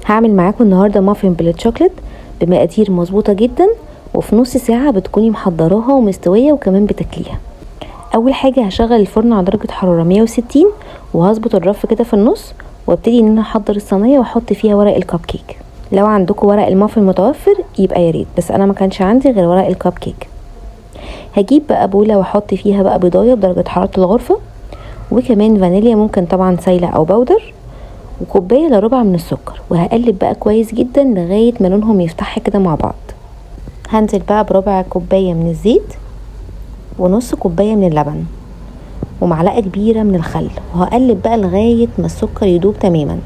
هعمل معاكم النهارده مافن بالشوكليت بمقادير مظبوطه جدا، وفي نص ساعه بتكوني محضراها ومستويه وكمان بتاكليها. اول حاجه هشغل الفرن على درجه حراره 160 وهظبط الرف كده في النص، وابتدي ان انا احضر الصينيه واحط فيها ورق الكب كيك. لو عندكم ورق المافن متوفر يبقى يا ريت، بس انا ما كانش عندي غير ورق الكب كيك. هجيب بقى بوله واحط فيها بقى بيضايه بدرجه حراره الغرفه، وكمان فانيليا ممكن طبعا سايله او بودر، وكوبايه الا ربع من السكر، وهقلب بقى كويس جدا لغايه ما لونهم يفتح كده مع بعض. هنزل بقى بربع كوبايه من الزيت، ونص كوبايه من اللبن، ومعلقه كبيره من الخل، وهقلب بقى لغايه ما السكر يدوب تماما.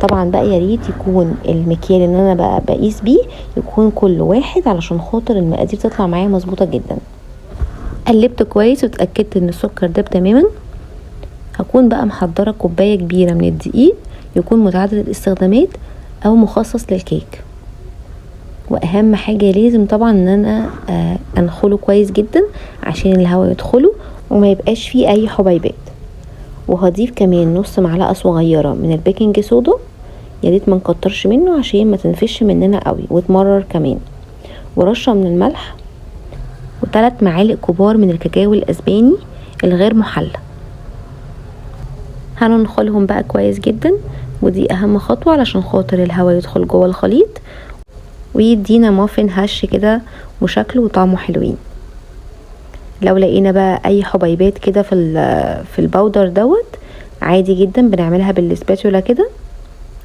طبعا بقى يا ريت يكون المكيال اللي انا بقى بقيس بيه يكون كل واحد، علشان خاطر المقادير تطلع معايا مظبوطه جدا. قلبت كويس واتاكدت ان السكر داب تماما. هكون بقى محضره كوبايه كبيره من الدقيق، يكون متعدد الاستخدامات او مخصص للكيك. واهم حاجه لازم طبعا ان انا انخله كويس جدا عشان الهواء يدخله وما يبقاش فيه اي حبيبات. وهضيف كمان نص معلقه صغيره من البيكنج صودا، يا ريت ما نكترش منه عشان ما تنفش مننا قوي وتمرر كمان، ورشه من الملح، و3 معالق كبار من الكاكاو الاسباني الغير محلى. هننخلهم بقى كويس جدا، ودي اهم خطوه علشان خاطر الهواء يدخل جوه الخليط ويدينا مافن هش كده وشكله وطعمه حلوين. لو لقينا بقى اي حبيبات كده في الباودر دوت، عادي جدا بنعملها بالسباتولا كده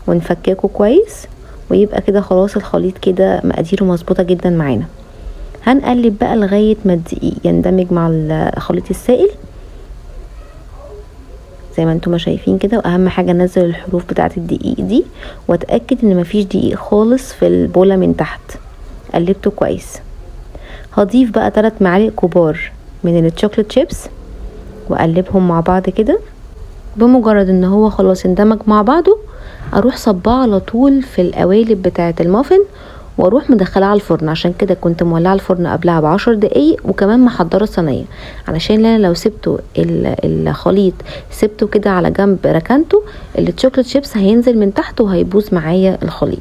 ونفككه كويس، ويبقى كده خلاص الخليط كده مقاديره مظبوطه جدا معانا. هنقلب بقى لغايه ما الدقيق يندمج مع الخليط السائل زي ما انتم شايفين كده. واهم حاجه انزل الحروف بتاعه الدقيق دي، واتاكد ان مفيش دقيق خالص في البوله من تحت. قلبته كويس. هضيف بقى 3 معالق كبار من الشوكليت شيبس واقلبهم مع بعض كده. بمجرد ان هو خلاص اندمج مع بعضه، اروح صباه على طول في القوالب بتاعه المافن، واروح مدخلها على الفرن. عشان كده كنت مولعه الفرن قبلها ب10 دقايق، وكمان محضره الصينيه، علشان انا لو سبته الخليط سبته كده على جنب ركنته، الشوكليت شيبس هينزل من تحت وهيبوظ معايا الخليط.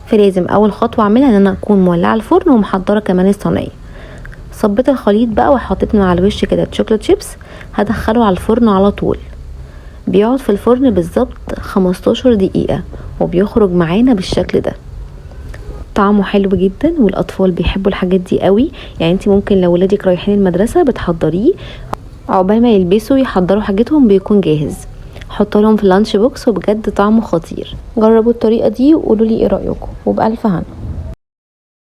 فلازم اول خطوه اعملها ان انا اكون مولعه الفرن ومحضره كمان الصينيه. صبيت الخليط بقى وحطيت من على الوش كده الشوكليت شيبس، هدخله على الفرن على طول. بيقعد في الفرن بالظبط 15 دقيقه، وبيخرج معانا بالشكل ده. طعمه حلو جدا، والاطفال بيحبوا الحاجات دي قوي. يعني انت ممكن لو ولادك رايحين المدرسه بتحضريه، عقبال ما يلبسوا يحضروا حاجتهم بيكون جاهز. حط لهم في اللانش بوكس، وبجد طعمه خطير. جربوا الطريقه دي وقولوا لي ايه رايكم، وبالف هنا.